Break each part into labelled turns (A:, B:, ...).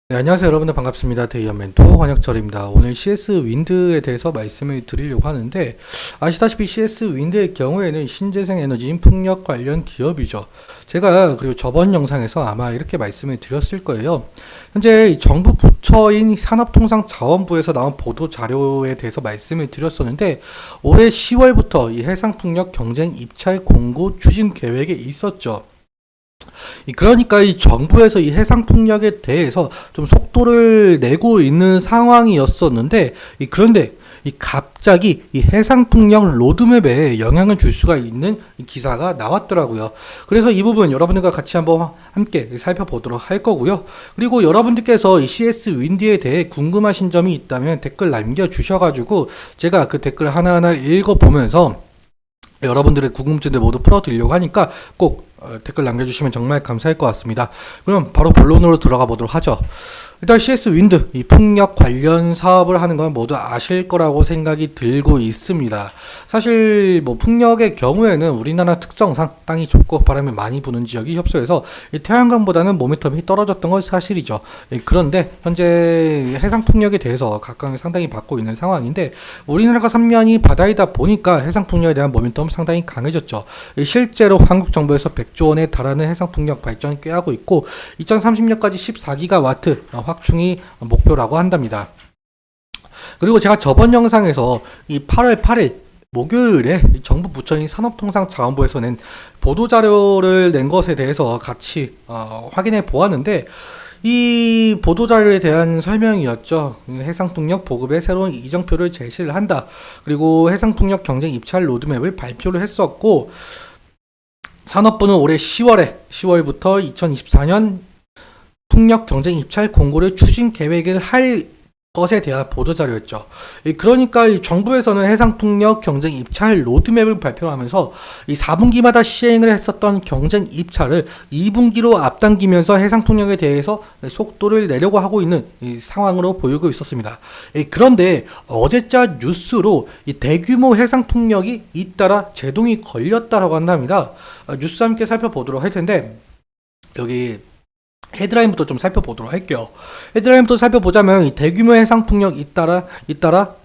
A: 네, 안녕하세요 여러분들 반갑습니다. 데이언 멘토 권혁철입니다. 오늘 CS 윈드에 대해서 말씀을 드리려고 하는데, 아시다시피 CS 윈드의 경우에는 신재생 에너지인 풍력 관련 기업이죠. 제가 그리고 저번 영상에서 아마 이렇게 말씀을 드렸을 거예요. 현재 정부 부처인 산업통상자원부에서 나온 보도 자료에 대해서 말씀을 드렸었는데, 올해 10월부터 이 해상풍력 경쟁 입찰 공고 추진 계획에 있었죠. 그러니까 이 정부에서 이 해상풍력에 대해서 좀 속도를 내고 있는 상황이었었는데, 그런데 갑자기 이 해상풍력 로드맵에 영향을 줄 수가 있는 이 기사가 나왔더라고요. 그래서 이 부분 여러분들과 같이 한번 함께 살펴보도록 할 거고요. 그리고 여러분들께서 이 CS 윈디에 대해 궁금하신 점이 있다면 댓글 남겨주셔가지고 제가 그 댓글 하나하나 읽어보면서 여러분들의 궁금증들 모두 풀어드리려고 하니까 꼭 댓글 남겨주시면 정말 감사할 것 같습니다. 그럼 바로 본론으로 들어가 보도록 하죠. 일단 CS 윈드, 이 풍력 관련 사업을 하는 건 모두 아실 거라고 생각이 들고 있습니다. 사실 뭐 풍력의 경우에는 우리나라 특성상 땅이 좁고 바람이 많이 부는 지역이 협소해서 이 태양광보다는 모멘텀이 떨어졌던 건 사실이죠. 그런데 현재 해상 풍력에 대해서 각광을 상당히 받고 있는 상황인데, 우리나라가 삼면이 바다이다 보니까 해상 풍력에 대한 모멘텀 상당히 강해졌죠. 실제로 한국 정부에서 100조 원에 달하는 해상 풍력 발전을 꾀하고 있고, 2030년까지 14기가와트 확충이 목표라고 한답니다. 그리고 제가 저번 영상에서 이 8월 8일 목요일에 정부 부처인 산업통상자원부에서 낸 보도자료를 낸 것에 대해서 같이 확인해 보았는데, 이 보도자료에 대한 설명이었죠. 해상풍력 보급의 새로운 이정표를 제시를 한다. 그리고 해상풍력 경쟁 입찰 로드맵을 발표를 했었고, 산업부는 올해 10월부터 2024년 풍력 경쟁 입찰 공고를 추진 계획을 할 것에 대한 보도자료였죠. 그러니까 이 정부에서는 해상풍력 경쟁 입찰 로드맵을 발표하면서 이 4분기마다 시행을 했었던 경쟁 입찰을 2분기로 앞당기면서 해상풍력에 대해서 속도를 내려고 하고 있는 이 상황으로 보이고 있었습니다. 그런데 어제자 뉴스로 이 대규모 해상풍력이 잇따라 제동이 걸렸다라고 한답니다. 뉴스 함께 살펴보도록 할 텐데, 여기 헤드라인부터 좀 살펴보도록 할게요. 헤드라인부터 살펴보자면, 이 대규모 해상풍력 잇따라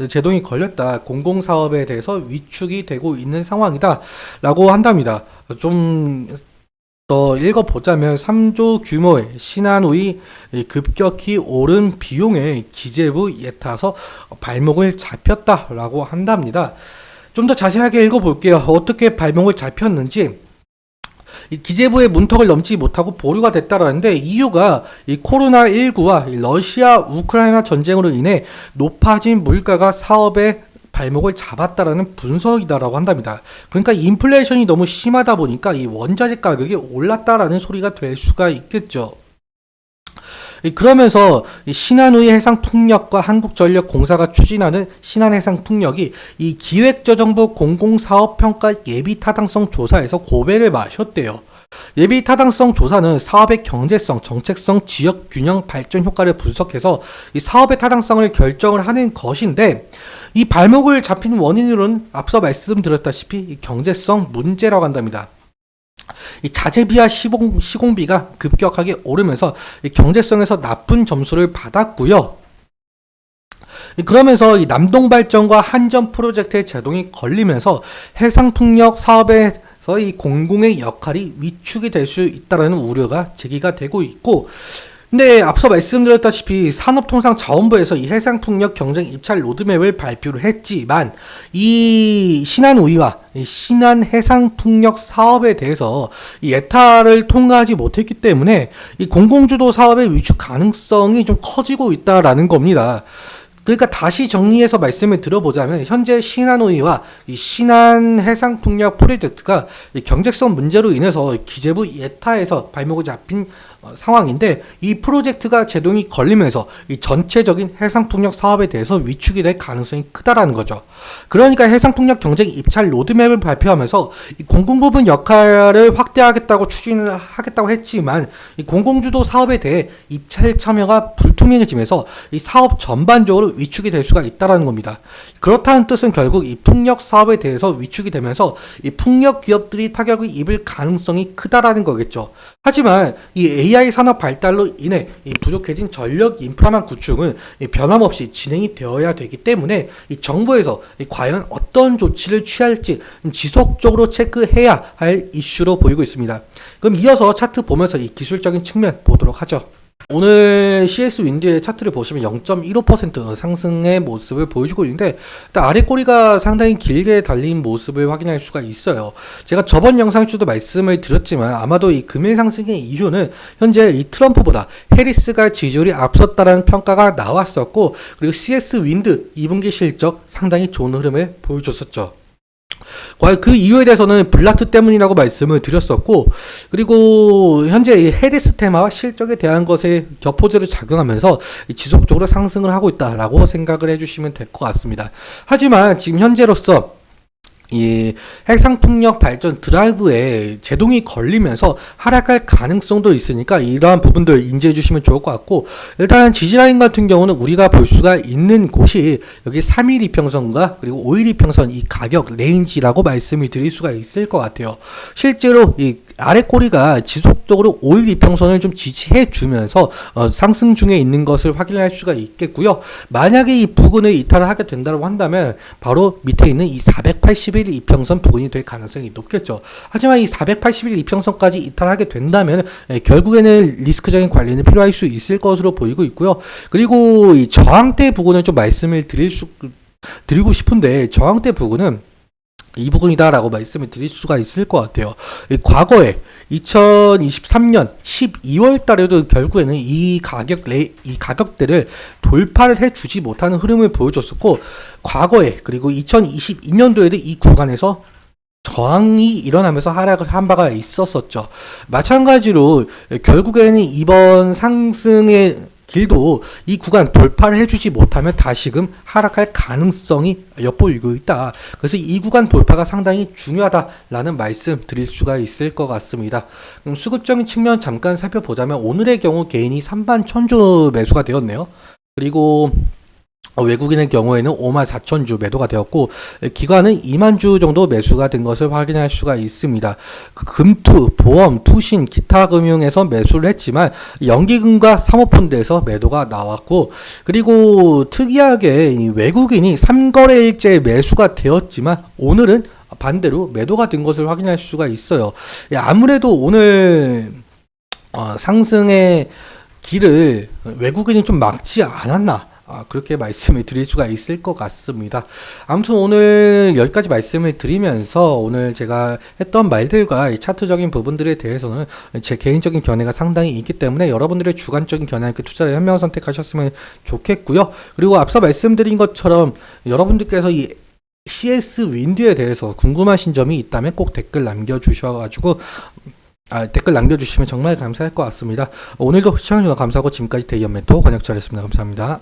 A: 제동이 걸렸다. 공공사업에 대해서 위축이 되고 있는 상황이다 라고 한답니다. 좀 더 읽어보자면, 3조 규모의 신한우의 급격히 오른 비용에 기재부 예타서 발목을 잡혔다라고 한답니다. 좀 더 자세하게 읽어볼게요. 어떻게 발목을 잡혔는지. 이 기재부의 문턱을 넘지 못하고 보류가 됐다라는데, 이유가 이 코로나19와 러시아 우크라이나 전쟁으로 인해 높아진 물가가 사업의 발목을 잡았다라는 분석이다라고 한답니다. 그러니까 인플레이션이 너무 심하다 보니까 이 원자재 가격이 올랐다라는 소리가 될 수가 있겠죠. 그러면서 신한우의 해상풍력과 한국전력공사가 추진하는 신한해상풍력이 이 기획재정부 공공사업평가 예비타당성 조사에서 고배를 마셨대요. 예비타당성 조사는 사업의 경제성, 정책성, 지역균형 발전 효과를 분석해서 이 사업의 타당성을 결정을 하는 것인데, 이 발목을 잡힌 원인으로는 앞서 말씀드렸다시피 이 경제성 문제라고 한답니다. 이 자재비와 시공비가 급격하게 오르면서 이 경제성에서 나쁜 점수를 받았고요. 그러면서 이 남동발전과 한전 프로젝트의 제동이 걸리면서 해상풍력 사업에서 이 공공의 역할이 위축이 될 수 있다는 우려가 제기가 되고 있고, 근데 앞서 말씀드렸다시피 산업통상자원부에서 이 해상풍력 경쟁 입찰 로드맵을 발표를 했지만, 이 신한우이와 이 신한해상풍력 사업에 대해서 이 예타를 통과하지 못했기 때문에 이 공공주도 사업의 위축 가능성이 좀 커지고 있다라는 겁니다. 그러니까 다시 정리해서 말씀을 들어보자면, 현재 신한우이와 이 신한해상풍력 프로젝트가 이 경제성 문제로 인해서 기재부 예타에서 발목을 잡힌 상황인데, 이 프로젝트가 제동이 걸리면서 이 전체적인 해상풍력 사업에 대해서 위축이 될 가능성이 크다라는 거죠. 그러니까 해상풍력 경쟁 입찰 로드맵을 발표하면서 이 공공부문 역할을 확대하겠다고 추진을 하겠다고 했지만, 이 공공주도 사업에 대해 입찰 참여가 불투명해지면서 이 사업 전반적으로 위축이 될 수가 있다라는 겁니다. 그렇다는 뜻은 결국 이 풍력 사업에 대해서 위축이 되면서 이 풍력 기업들이 타격을 입을 가능성이 크다라는 거겠죠. 하지만 이 AI 산업 발달로 인해 이 부족해진 전력 인프라망 구축은 이 변함없이 진행이 되어야 되기 때문에 이 정부에서 이 과연 어떤 조치를 취할지 지속적으로 체크해야 할 이슈로 보이고 있습니다. 그럼 이어서 차트 보면서 이 기술적인 측면 보도록 하죠. 오늘 CS 윈드의 차트를 보시면 0.15% 상승의 모습을 보여주고 있는데 일단 아래 꼬리가 상당히 길게 달린 모습을 확인할 수가 있어요. 제가 저번 영상에서도 말씀을 드렸지만 아마도 이 금일 상승의 이유는 현재 이 트럼프보다 해리스가 지지율이 앞섰다라는 평가가 나왔었고, 그리고 CS 윈드 2분기 실적 상당히 좋은 흐름을 보여줬었죠. 그 이유에 대해서는 블라트 때문이라고 말씀을 드렸었고, 그리고 현재 이 해리스 테마와 실적에 대한 것에 격포즈를 작용하면서 지속적으로 상승을 하고 있다라고 생각을 해주시면 될 것 같습니다. 하지만 지금 현재로서 이 핵상폭력 발전 드라이브에 제동이 걸리면서 하락할 가능성도 있으니까 이러한 부분들 인지해 주시면 좋을 것 같고, 일단 지지라인 같은 경우는 우리가 볼 수가 있는 곳이 여기 3일 이평선과 그리고 5일 이평선 이 가격 레인지라고 말씀을 드릴 수가 있을 것 같아요. 실제로 이 아래 꼬리가 지속적으로 5일 이평선을 좀 지지해 주면서 상승 중에 있는 것을 확인할 수가 있겠고요. 만약에 이 부근을 이탈을 하게 된다고 한다면 바로 밑에 있는 이 481 이평선 부근이 될 가능성이 높겠죠. 하지만 이 481 이평선까지 이탈하게 된다면 결국에는 리스크적인 관리는 필요할 수 있을 것으로 보이고 있고요. 그리고 이 저항대 부근을 좀 말씀을 드리고 싶은데, 저항대 부근은 이 부분이다라고 말씀을 드릴 수가 있을 것 같아요. 과거에 2023년 12월 달에도 결국에는 이 가격대를 돌파를 해주지 못하는 흐름을 보여줬었고, 과거에 그리고 2022년도에도 이 구간에서 저항이 일어나면서 하락을 한 바가 있었었죠. 마찬가지로 결국에는 이번 상승의 길도 이 구간 돌파를 해주지 못하면 다시금 하락할 가능성이 엿보이고 있다. 그래서 이 구간 돌파가 상당히 중요하다라는 말씀 드릴 수가 있을 것 같습니다. 그럼 수급적인 측면 잠깐 살펴보자면 오늘의 경우 개인이 3만 1000주 매수가 되었네요. 그리고 외국인의 경우에는 54,000주 매도가 되었고, 기관은 2만 주 정도 매수가 된 것을 확인할 수가 있습니다. 금투, 보험, 투신, 기타 금융에서 매수를 했지만 연기금과 사모펀드에서 매도가 나왔고, 그리고 특이하게 외국인이 3거래일째 매수가 되었지만 오늘은 반대로 매도가 된 것을 확인할 수가 있어요. 아무래도 오늘 상승의 길을 외국인이 좀 막지 않았나, 그렇게 말씀을 드릴 수가 있을 것 같습니다. 아무튼 오늘 여기까지 말씀을 드리면서 오늘 제가 했던 말들과 이 차트적인 부분들에 대해서는 제 개인적인 견해가 상당히 있기 때문에 여러분들의 주관적인 견해와 투자를 현명 선택하셨으면 좋겠고요. 그리고 앞서 말씀드린 것처럼 여러분들께서 이 CS 윈드에 대해서 궁금하신 점이 있다면 꼭 댓글 남겨주셔가지고 댓글 남겨주시면 정말 감사할 것 같습니다. 오늘도 시청해주셔서 감사하고 지금까지 대의연 멘토 권혁철이었습니다. 감사합니다.